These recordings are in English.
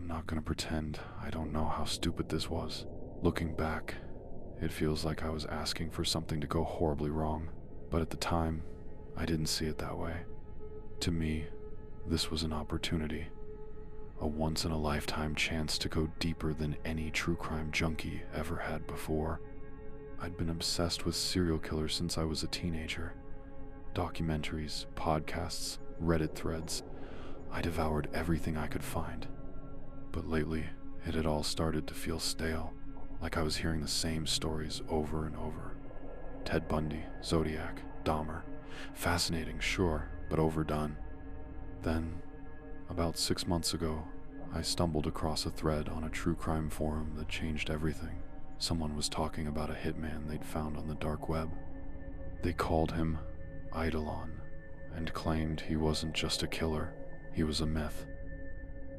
I'm not gonna pretend I don't know how stupid this was. Looking back, it feels like I was asking for something to go horribly wrong, but at the time, I didn't see it that way. To me, this was an opportunity, a once-in-a-lifetime chance to go deeper than any true crime junkie ever had before. I'd been obsessed with serial killers since I was a teenager. Documentaries, podcasts, Reddit threads. I devoured everything I could find. But lately, it had all started to feel stale, like I was hearing the same stories over and over. Ted Bundy, Zodiac, Dahmer. Fascinating, sure, but overdone. Then, about 6 months ago, I stumbled across a thread on a true crime forum that changed everything. Someone was talking about a hitman they'd found on the dark web. They called him Eidolon and claimed he wasn't just a killer, he was a myth.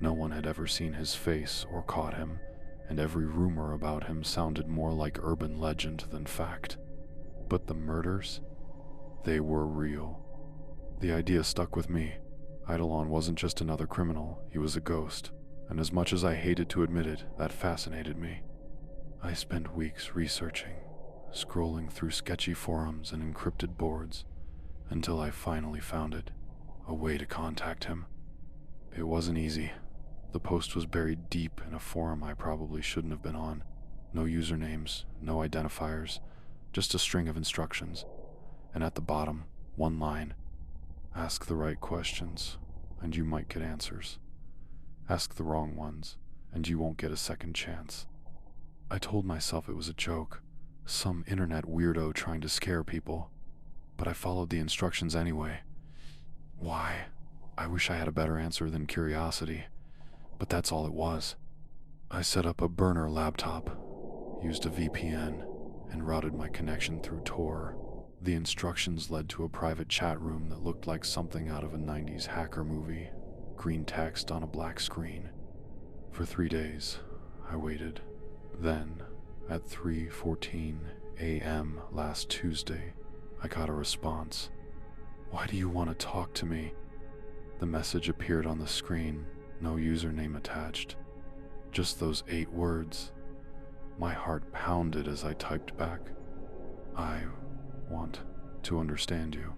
No one had ever seen his face or caught him, and every rumor about him sounded more like urban legend than fact. But the murders? They were real. The idea stuck with me. Eidolon wasn't just another criminal, he was a ghost, and as much as I hated to admit it, that fascinated me. I spent weeks researching, scrolling through sketchy forums and encrypted boards, until I finally found it, a way to contact him. It wasn't easy. The post was buried deep in a forum I probably shouldn't have been on. No usernames, no identifiers, just a string of instructions. And at the bottom, one line: ask the right questions, and you might get answers. Ask the wrong ones, and you won't get a second chance. I told myself it was a joke, some internet weirdo trying to scare people, but I followed the instructions anyway. Why? I wish I had a better answer than curiosity, but that's all it was. I set up a burner laptop, used a VPN, and routed my connection through Tor. The instructions led to a private chat room that looked like something out of a 90s hacker movie, green text on a black screen. For 3 days, I waited. Then, at 3:14 a.m. last Tuesday, I got a response. "Why do you want to talk to me?" The message appeared on the screen, no username attached. Just those 8 words. My heart pounded as I typed back. "I want to understand you.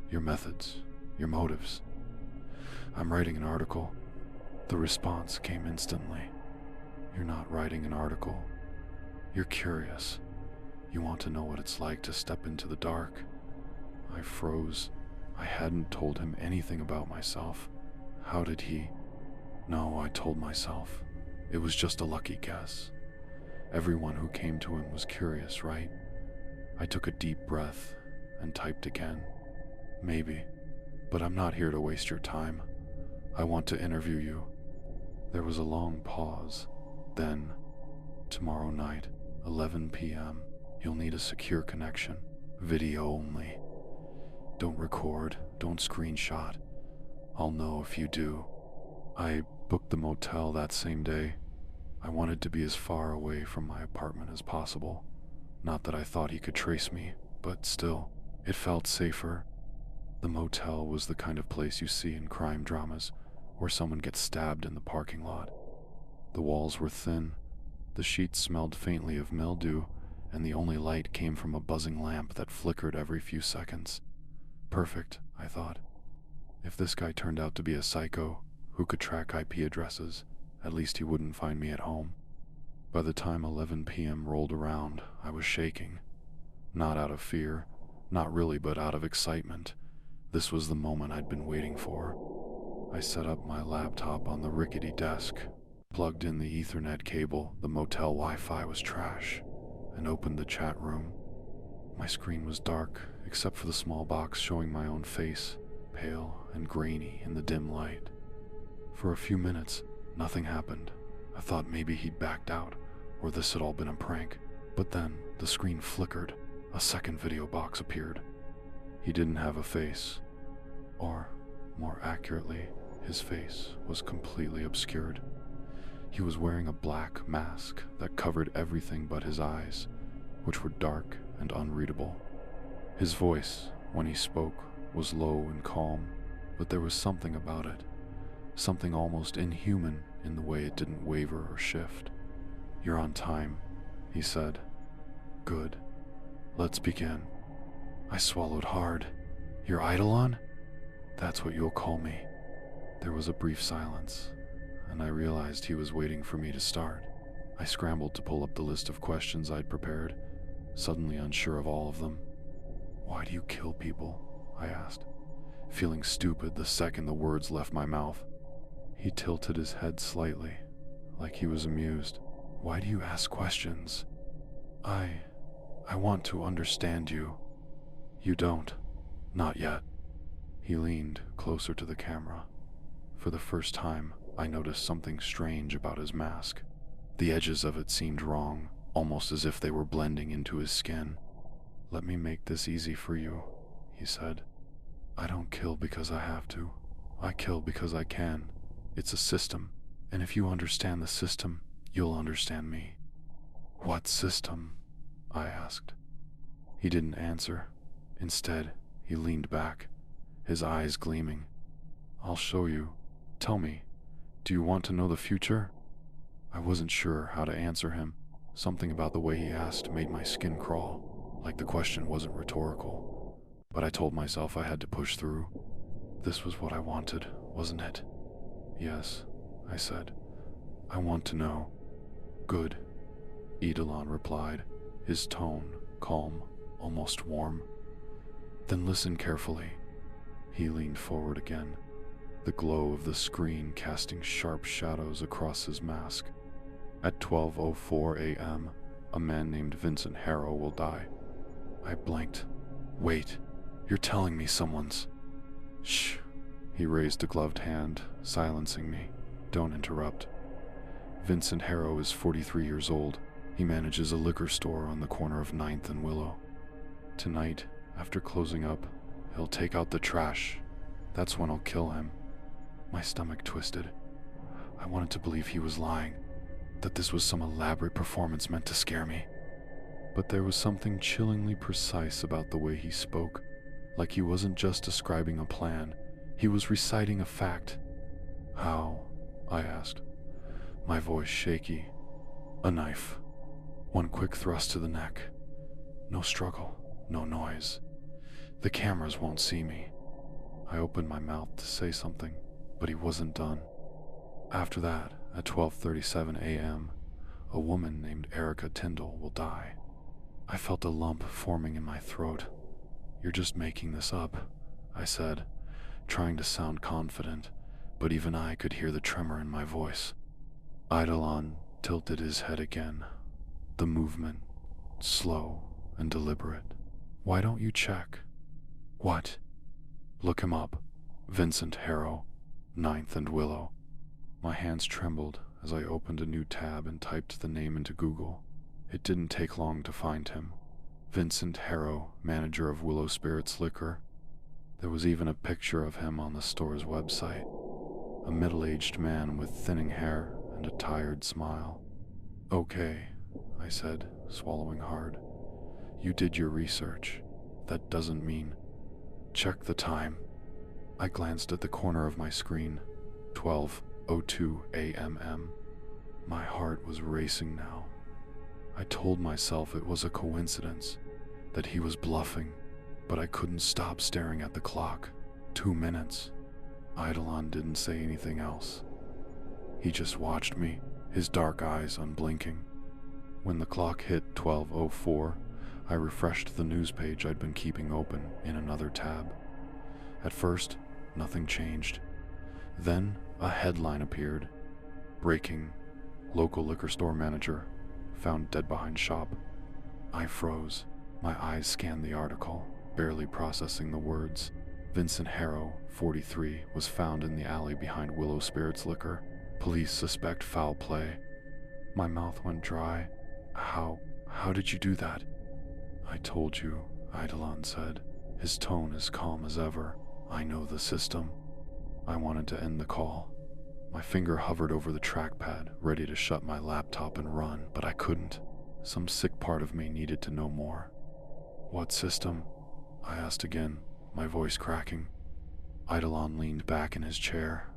Your methods, your motives. I'm writing an article." The response came instantly. "You're not writing an article. You're curious. You want to know what it's like to step into the dark." I froze. I hadn't told him anything about myself. How did he? No, I told myself. It was just a lucky guess. Everyone who came to him was curious, right? I took a deep breath and typed again. "Maybe, but I'm not here to waste your time. I want to interview you." There was a long pause. Then, "Tomorrow night, 11 p.m., you'll need a secure connection. Video only. Don't record, don't screenshot. I'll know if you do." I booked the motel that same day. I wanted to be as far away from my apartment as possible. Not that I thought he could trace me, but still, it felt safer. The motel was the kind of place you see in crime dramas, where someone gets stabbed in the parking lot. The walls were thin, the sheets smelled faintly of mildew, and the only light came from a buzzing lamp that flickered every few seconds. Perfect, I thought. If this guy turned out to be a psycho who could track IP addresses, at least he wouldn't find me at home. By the time 11 p.m. rolled around, I was shaking. Not out of fear, not really, but out of excitement. This was the moment I'd been waiting for. I set up my laptop on the rickety desk, plugged in the Ethernet cable, the motel Wi-Fi was trash, and opened the chat room. My screen was dark, except for the small box showing my own face, pale and grainy in the dim light. For a few minutes, nothing happened. I thought maybe he'd backed out, or this had all been a prank. But then, the screen flickered. A second video box appeared. He didn't have a face. Or, more accurately, his face was completely obscured. He was wearing a black mask that covered everything but his eyes, which were dark and unreadable. His voice, when he spoke, was low and calm, but there was something about it. something almost inhuman in the way it didn't waver or shift. "You're on time," he said. "Good. Let's begin." I swallowed hard. "You're Eidolon? That's what you'll call me." There was a brief silence, and I realized he was waiting for me to start. I scrambled to pull up the list of questions I'd prepared, suddenly unsure of all of them. "Why do you kill people?" I asked, feeling stupid the second the words left my mouth. He tilted his head slightly, like he was amused. "Why do you ask questions?" I want to understand you." "You don't. Not yet." He leaned closer to the camera. For the first time, I noticed something strange about his mask. The edges of it seemed wrong, almost as if they were blending into his skin. "Let me make this easy for you," he said. "I don't kill because I have to. I kill because I can. It's a system, and if you understand the system, you'll understand me." "What system?" I asked. He didn't answer. Instead, he leaned back, his eyes gleaming. "I'll show you. Tell me, do you want to know the future?" I wasn't sure how to answer him. Something about the way he asked made my skin crawl, like the question wasn't rhetorical. But I told myself I had to push through. This was what I wanted, wasn't it? "Yes," I said. "I want to know." "Good," Eidolon replied, his tone calm, almost warm. "Then listen carefully." He leaned forward again, the glow of the screen casting sharp shadows across his mask. "At 12:04 a.m., a man named Vincent Harrow will die." I blinked. "Wait, you're telling me someone's—" "Shh." He raised a gloved hand, silencing me. "Don't interrupt. Vincent Harrow is 43 years old. He manages a liquor store on the corner of 9th and Willow. Tonight, after closing up, he'll take out the trash. That's when I'll kill him." My stomach twisted. I wanted to believe he was lying, that this was some elaborate performance meant to scare me. But there was something chillingly precise about the way he spoke, like he wasn't just describing a plan, he was reciting a fact. "How?" I asked, my voice shaky. "A knife. One quick thrust to the neck. No struggle, no noise. The cameras won't see me." I opened my mouth to say something, but he wasn't done. "After that, at 12:37 a.m., a woman named Erica Tyndall will die." I felt a lump forming in my throat. "You're just making this up," I said, trying to sound confident, but even I could hear the tremor in my voice. Eidolon tilted his head again, the movement slow and deliberate. "Why don't you check?" "What?" "Look him up. Vincent Harrow, 9th and Willow." My hands trembled as I opened a new tab and typed the name into Google. It didn't take long to find him. Vincent Harrow, manager of Willow Spirits Liquor. There was even a picture of him on the store's website. A middle-aged man with thinning hair and a tired smile. "Okay," I said, swallowing hard. "You did your research. That doesn't mean—" "Check the time." I glanced at the corner of my screen. 12:02 a.m. My heart was racing now. I told myself it was a coincidence, that he was bluffing, but I couldn't stop staring at the clock. 2 minutes. Eidolon didn't say anything else. He just watched me, his dark eyes unblinking. When the clock hit 12:04, I refreshed the news page I'd been keeping open in another tab. At first, nothing changed. Then, a headline appeared. "Breaking. Local liquor store manager found dead behind shop." I froze. My eyes scanned the article, barely processing the words. Vincent Harrow, 43, was found in the alley behind Willow Spirits Liquor. Police suspect foul play. My mouth went dry. How did you do that?" "I told you," Eidolon said, his tone as calm as ever. "I know the system." I wanted to end the call. My finger hovered over the trackpad, ready to shut my laptop and run, but I couldn't. Some sick part of me needed to know more. "What system?" I asked again, my voice cracking. Eidolon leaned back in his chair,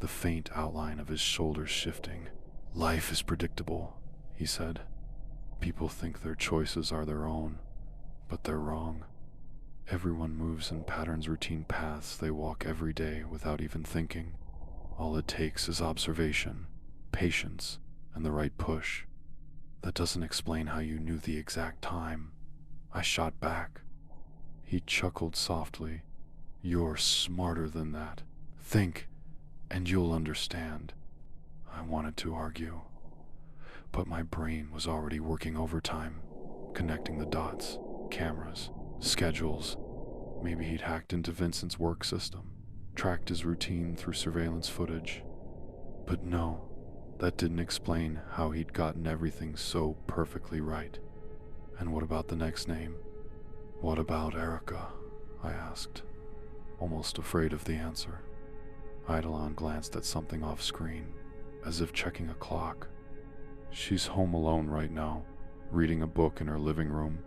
the faint outline of his shoulders shifting. "Life is predictable," he said. "People think their choices are their own, but they're wrong. Everyone moves in patterns, routine paths they walk every day without even thinking. All it takes is observation, patience, and the right push. That doesn't explain how you knew the exact time." I shot back. He chuckled softly. "You're smarter than that. Think, and you'll understand." I wanted to argue, but my brain was already working overtime, connecting the dots, cameras, schedules. Maybe he'd hacked into Vincent's work system, tracked his routine through surveillance footage. But no, that didn't explain how he'd gotten everything so perfectly right. "And what about the next name? What about Erica?" I asked, almost afraid of the answer. Eidolon glanced at something off screen, as if checking a clock. "She's home alone right now, reading a book in her living room.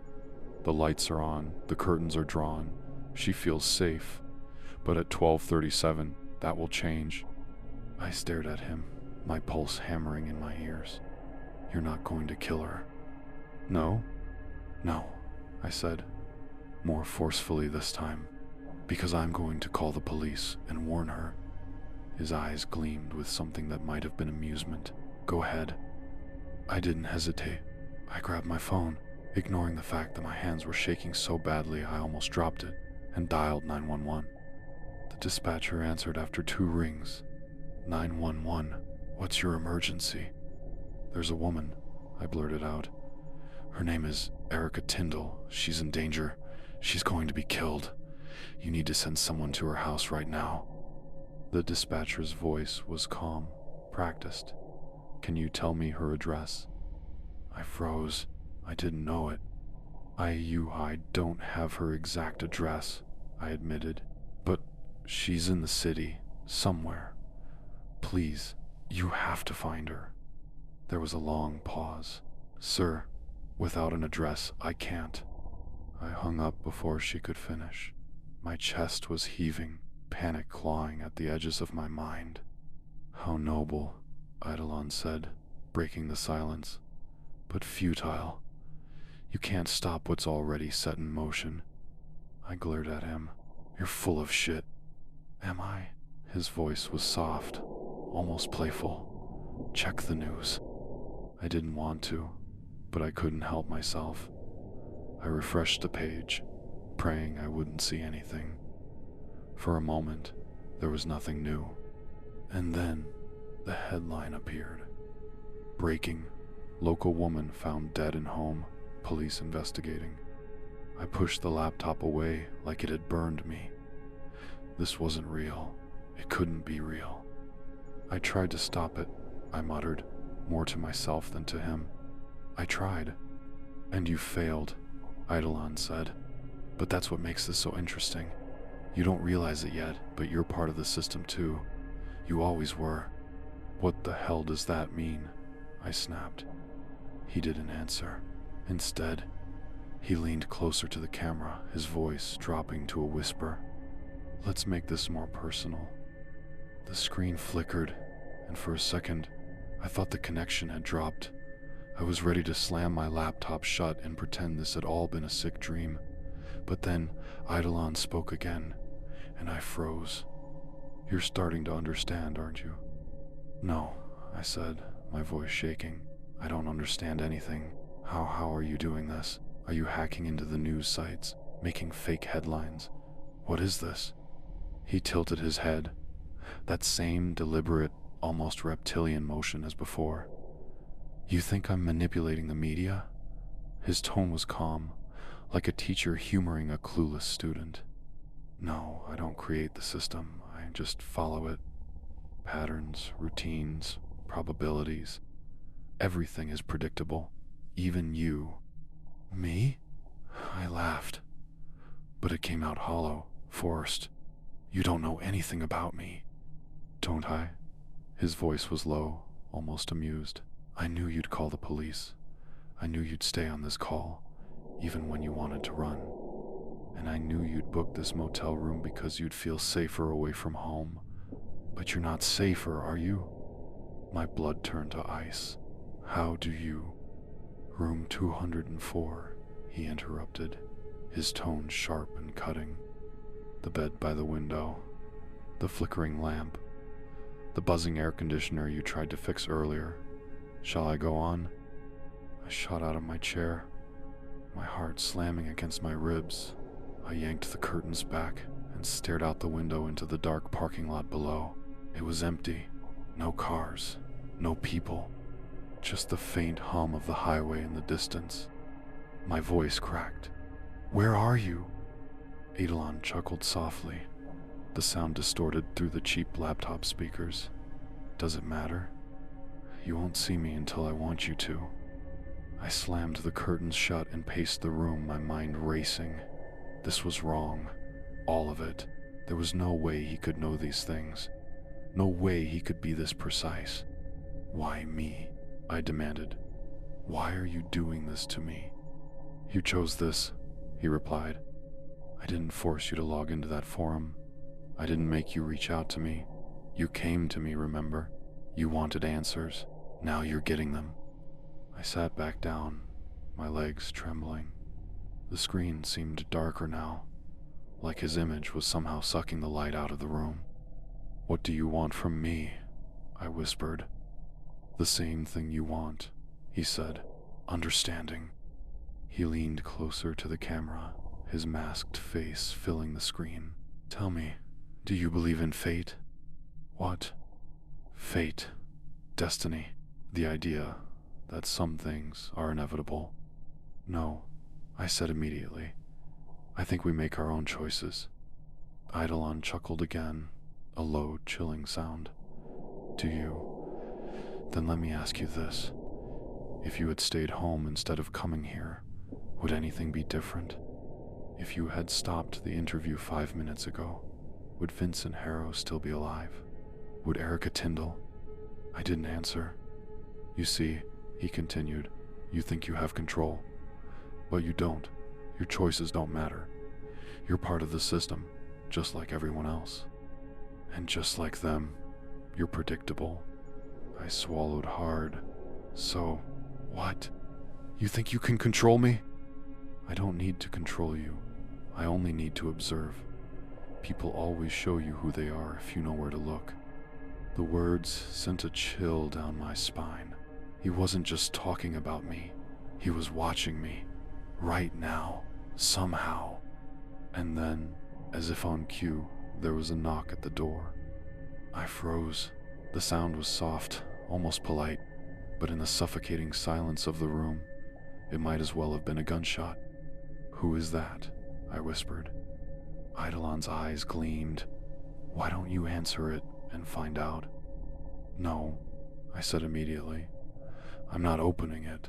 The lights are on, the curtains are drawn. She feels safe, but at 12:37, that will change." I stared at him, my pulse hammering in my ears. "You're not going to kill her?" "No?" "No," I said, more forcefully this time, "because I'm going to call the police and warn her." His eyes gleamed with something that might have been amusement. "Go ahead." I didn't hesitate. I grabbed my phone, ignoring the fact that my hands were shaking so badly I almost dropped it, and dialed 911. The dispatcher answered after 2 rings. "911, what's your emergency?" "There's a woman," I blurted out. "Her name is Erica Tyndall. She's in danger. She's going to be killed. You need to send someone to her house right now." The dispatcher's voice was calm, practiced. "Can you tell me her address?" I froze. I didn't know it. I don't have her exact address," I admitted. "But she's in the city, somewhere. Please, you have to find her." There was a long pause. "Sir, without an address, I can't." I hung up before she could finish. My chest was heaving, panic clawing at the edges of my mind. "How noble," Eidolon said, breaking the silence. "But futile. You can't stop what's already set in motion." I glared at him. "You're full of shit." "Am I?" His voice was soft, almost playful. "Check the news." I didn't want to, but I couldn't help myself. I refreshed the page, praying I wouldn't see anything. For a moment, there was nothing new. And then, the headline appeared. "Breaking. Local woman found dead in home. Police investigating." I pushed the laptop away like it had burned me. This wasn't real. It couldn't be real. "I tried to stop it," I muttered, more to myself than to him. "I tried." "And you failed," Eidolon said. "But that's what makes this so interesting. You don't realize it yet, but you're part of the system too. You always were." "What the hell does that mean?" I snapped. He didn't answer. Instead, he leaned closer to the camera, his voice dropping to a whisper. "Let's make this more personal." The screen flickered, and for a second, I thought the connection had dropped. I was ready to slam my laptop shut and pretend this had all been a sick dream. But then Eidolon spoke again, and I froze. "You're starting to understand, aren't you?" "No," I said, my voice shaking. "I don't understand anything. How are you doing this? Are you hacking into the news sites, making fake headlines? What is this?" He tilted his head, that same deliberate, almost reptilian motion as before. "You think I'm manipulating the media?" His tone was calm, like a teacher humoring a clueless student. "No, I don't create the system. I just follow it. Patterns, routines, probabilities. Everything is predictable. Even you." "Me?" I laughed, but it came out hollow, forced. "You don't know anything about me." "Don't I?" His voice was low, almost amused. "I knew you'd call the police. I knew you'd stay on this call, even when you wanted to run. And I knew you'd book this motel room because you'd feel safer away from home. But you're not safer, are you? My blood turned to ice. How do you? Room 204, he interrupted, his tone sharp and cutting. The bed by the window, the flickering lamp, the buzzing air conditioner you tried to fix earlier. Shall I go on? I shot out of my chair, my heart slamming against my ribs. I yanked the curtains back and stared out the window into the dark parking lot below. It was empty. No cars, no people, just the faint hum of the highway in the distance. My voice cracked. Where are you? Eidolon chuckled softly, the sound distorted through the cheap laptop speakers. Does it matter? You won't see me until I want you to. I slammed the curtains shut and paced the room, my mind racing. This was wrong. All of it. There was no way he could know these things. No way he could be this precise. Why me? I demanded. Why are you doing this to me? You chose this, he replied. I didn't force you to log into that forum. I didn't make you reach out to me. You came to me, remember? You wanted answers. Now you're getting them. I sat back down, my legs trembling. The screen seemed darker now, like his image was somehow sucking the light out of the room. What do you want from me? I whispered. The same thing you want, he said, understanding. He leaned closer to the camera, his masked face filling the screen. Tell me, do you believe in fate? What? Fate. Destiny. The idea that some things are inevitable. No, I said immediately. I think we make our own choices. Eidolon chuckled again, a low, chilling sound. Do you? Then let me ask you this. If you had stayed home instead of coming here, would anything be different? If you had stopped the interview 5 minutes ago, would Vincent Harrow still be alive? Would Erica Tyndall? I didn't answer. You see, he continued, you think you have control. But you don't. Your choices don't matter. You're part of the system, just like everyone else. And just like them, you're predictable. I swallowed hard. So, what? You think you can control me? I don't need to control you. I only need to observe. People always show you who they are if you know where to look. The words sent a chill down my spine. He wasn't just talking about me. He was watching me. Right now. Somehow. And then, as if on cue, there was a knock at the door. I froze. The sound was soft, almost polite, but in the suffocating silence of the room, it might as well have been a gunshot. Who is that? I whispered. Eidolon's eyes gleamed. Why don't you answer it and find out? No, I said immediately. I'm not opening it.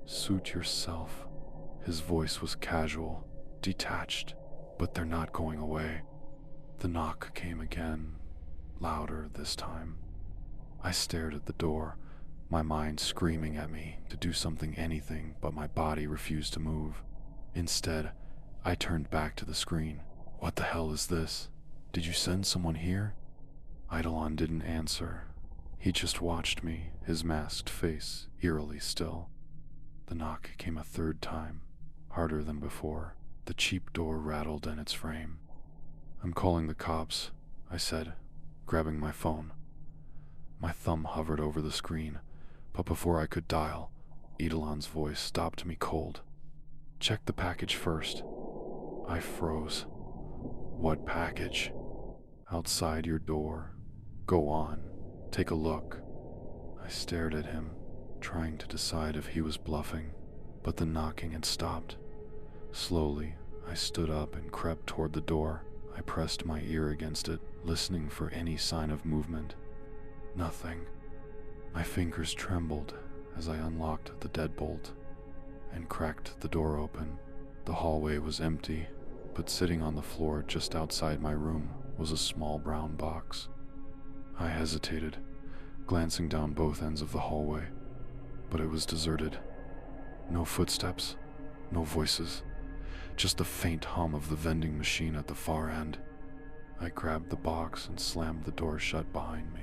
Suit yourself. His voice was casual, detached, but they're not going away. The knock came again, louder this time. I stared at the door, my mind screaming at me to do something, anything, but my body refused to move. Instead, I turned back to the screen. What the hell is this? Did you send someone here? Eidolon didn't answer. He just watched me, his masked face eerily still. The knock came a third time, harder than before. The cheap door rattled in its frame. I'm calling the cops, I said, grabbing my phone. My thumb hovered over the screen, but before I could dial, Eidolon's voice stopped me cold. Check the package first. I froze. What package? Outside your door. Go on. Take a look. I stared at him, trying to decide if he was bluffing, but the knocking had stopped. Slowly, I stood up and crept toward the door. I pressed my ear against it, listening for any sign of movement. Nothing. My fingers trembled as I unlocked the deadbolt and cracked the door open. The hallway was empty, but sitting on the floor just outside my room was a small brown box. I hesitated, glancing down both ends of the hallway, but it was deserted. No footsteps, no voices, just the faint hum of the vending machine at the far end. I grabbed the box and slammed the door shut behind me.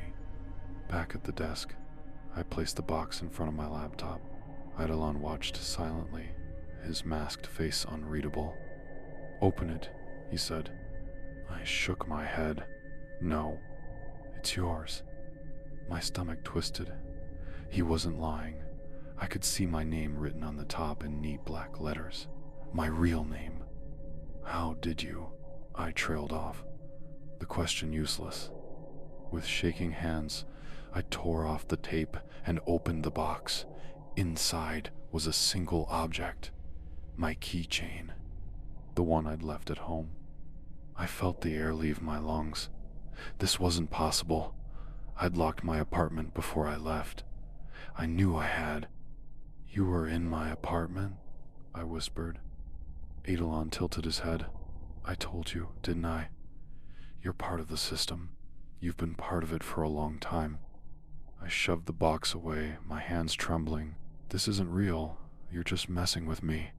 Back at the desk, I placed the box in front of my laptop. Eidolon watched silently, his masked face unreadable. "Open it," he said. I shook my head. "No, it's yours." My stomach twisted. He wasn't lying. I could see my name written on the top in neat black letters. My real name. "How did you?" I trailed off, the question useless. With shaking hands, I tore off the tape and opened the box. Inside was a single object. My keychain. The one I'd left at home. I felt the air leave my lungs. This wasn't possible. I'd locked my apartment before I left. I knew I had. "You were in my apartment?" I whispered. Eidolon tilted his head. "I told you, didn't I? You're part of the system. You've been part of it for a long time." I shoved the box away, my hands trembling. "This isn't real. You're just messing with me."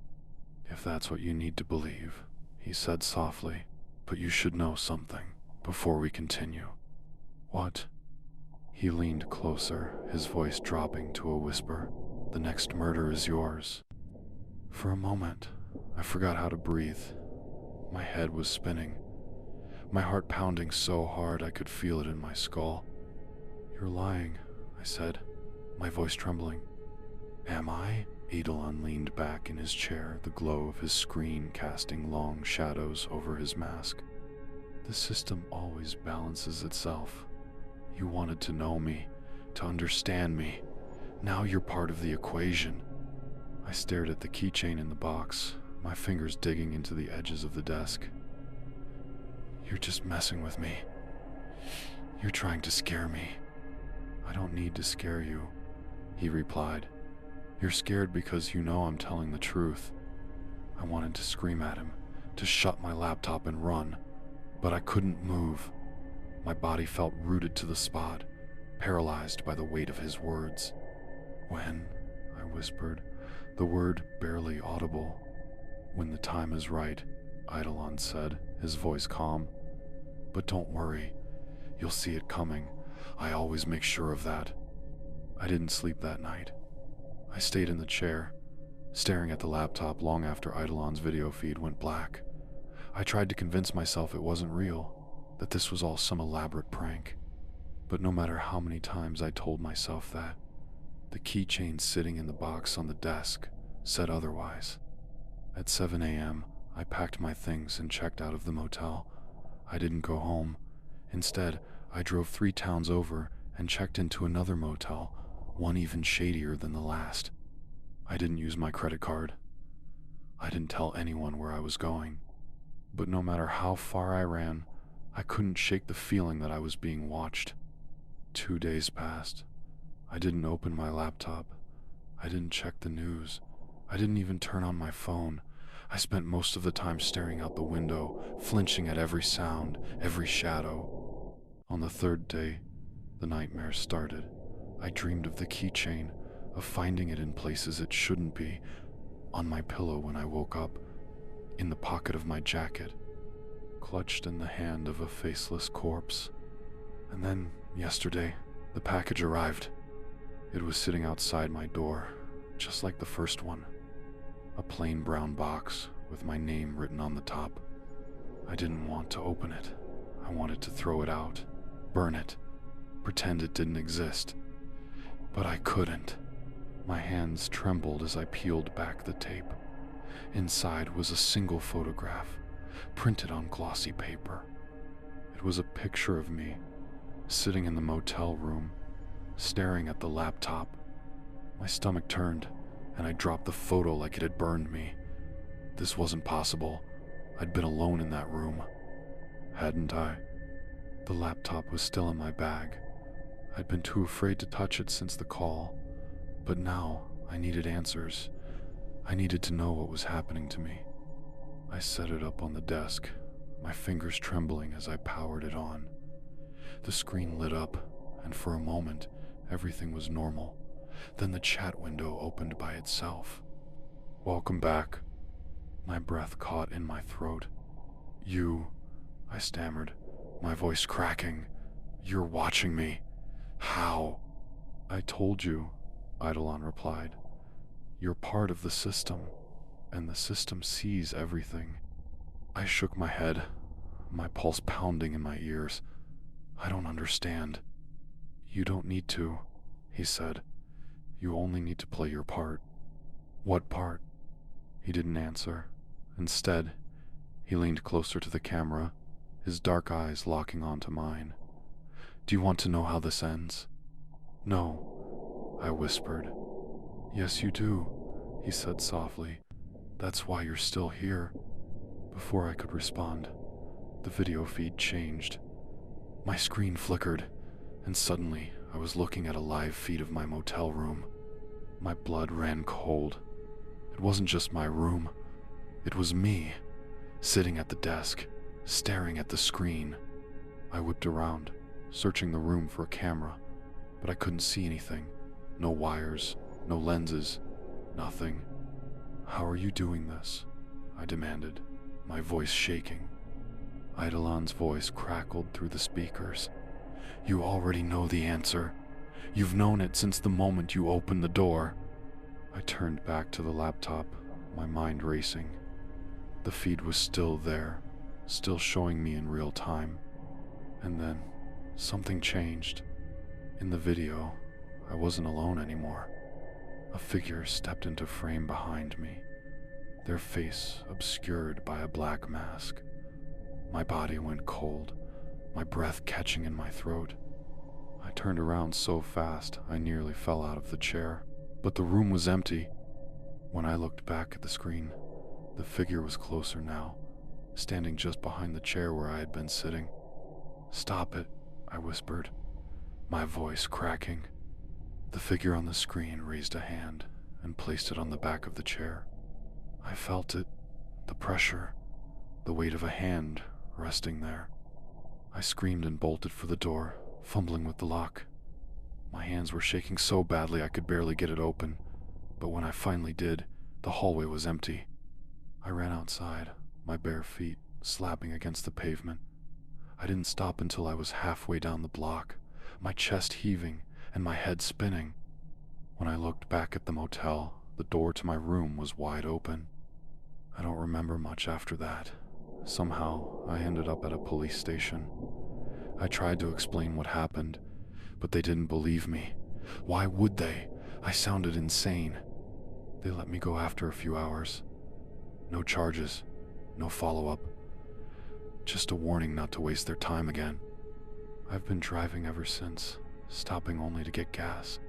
"If that's what you need to believe," he said softly. "But you should know something before we continue." "What?" He leaned closer, his voice dropping to a whisper. "The next murder is yours." For a moment, I forgot how to breathe. My head was spinning, my heart pounding so hard I could feel it in my skull. "You're lying," I said, my voice trembling. "Am I?" Eidolon leaned back in his chair, the glow of his screen casting long shadows over his mask. "The system always balances itself. You wanted to know me, to understand me. Now you're part of the equation." I stared at the keychain in the box, my fingers digging into the edges of the desk. "You're just messing with me. You're trying to scare me." "I don't need to scare you," he replied. "You're scared because you know I'm telling the truth." I wanted to scream at him, to shut my laptop and run, but I couldn't move. My body felt rooted to the spot, paralyzed by the weight of his words. "When?" I whispered, the word barely audible. "When the time is right," Eidolon said, his voice calm. "But don't worry, you'll see it coming. I always make sure of that." I didn't sleep that night. I stayed in the chair, staring at the laptop long after Eidolon's video feed went black. I tried to convince myself it wasn't real, that this was all some elaborate prank. But no matter how many times I told myself that, the keychain sitting in the box on the desk said otherwise. At 7 a.m., I packed my things and checked out of the motel. I didn't go home. Instead, I drove 3 towns over and checked into another motel, one even shadier than the last. I didn't use my credit card. I didn't tell anyone where I was going. But no matter how far I ran, I couldn't shake the feeling that I was being watched. 2 days passed. I didn't open my laptop. I didn't check the news. I didn't even turn on my phone. I spent most of the time staring out the window, flinching at every sound, every shadow. On the 3rd day, the nightmare started. I dreamed of the keychain, of finding it in places it shouldn't be, on my pillow when I woke up, in the pocket of my jacket, clutched in the hand of a faceless corpse. And then, yesterday, the package arrived. It was sitting outside my door, just like the first one. A plain brown box with my name written on the top. I didn't want to open it. I wanted to throw it out, burn it, pretend it didn't exist. But I couldn't. My hands trembled as I peeled back the tape. Inside was a single photograph, printed on glossy paper. It was a picture of me, sitting in the motel room, staring at the laptop. My stomach turned, and I dropped the photo like it had burned me. This wasn't possible. I'd been alone in that room. Hadn't I? The laptop was still in my bag. I'd been too afraid to touch it since the call, but now I needed answers. I needed to know what was happening to me. I set it up on the desk, my fingers trembling as I powered it on. The screen lit up, and for a moment, everything was normal. Then the chat window opened by itself. "Welcome back." My breath caught in my throat. "You," I stammered. my voice cracking. "You're watching me. How?" "I told you," Eidolon replied. "You're part of the system, and the system sees everything." I shook my head, my pulse pounding in my ears. "I don't understand." "You don't need to," he said. "You only need to play your part." "What part?" He didn't answer. Instead, he leaned closer to the camera, his dark eyes locking onto mine. "Do you want to know how this ends?" "No," I whispered. "Yes, you do," he said softly. "That's why you're still here." Before I could respond, the video feed changed. My screen flickered, and suddenly I was looking at a live feed of my motel room. My blood ran cold. It wasn't just my room. It was me, sitting at the desk, staring at the screen. I whipped around, searching the room for a camera, but I couldn't see anything. No wires, no lenses, nothing. "How are you doing this?" I demanded, my voice shaking. Eidolon's voice crackled through the speakers. "You already know the answer. You've known it since the moment you opened the door." I turned back to the laptop, my mind racing. The feed was still there, still showing me in real time. And then, something changed. In the video, I wasn't alone anymore. A figure stepped into frame behind me, their face obscured by a black mask. My body went cold, my breath catching in my throat. I turned around so fast I nearly fell out of the chair, but the room was empty. When I looked back at the screen, the figure was closer now, standing just behind the chair where I had been sitting. "Stop it," I whispered, my voice cracking. The figure on the screen raised a hand and placed it on the back of the chair. I felt it, the pressure, the weight of a hand resting there. I screamed and bolted for the door, fumbling with the lock. My hands were shaking so badly I could barely get it open, but when I finally did, the hallway was empty. I ran outside, my bare feet slapping against the pavement. I didn't stop until I was halfway down the block, my chest heaving and my head spinning. When I looked back at the motel, the door to my room was wide open. I don't remember much after that. Somehow, I ended up at a police station. I tried to explain what happened, but they didn't believe me. Why would they? I sounded insane. They let me go after a few hours. No charges, no follow-up. Just a warning not to waste their time again. I've been driving ever since, stopping only to get gas.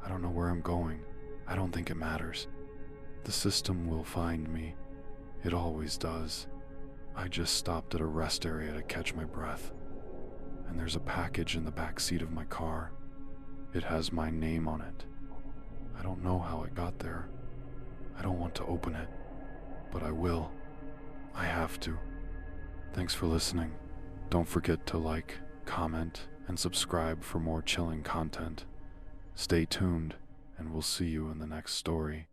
I don't know where I'm going. I don't think it matters. The system will find me. It always does. I just stopped at a rest area to catch my breath. And there's a package in the back seat of my car. It has my name on it. I don't know how it got there. I don't want to open it, but I will. I have to. Thanks for listening. Don't forget to like, comment, and subscribe for more chilling content. Stay tuned, and we'll see you in the next story.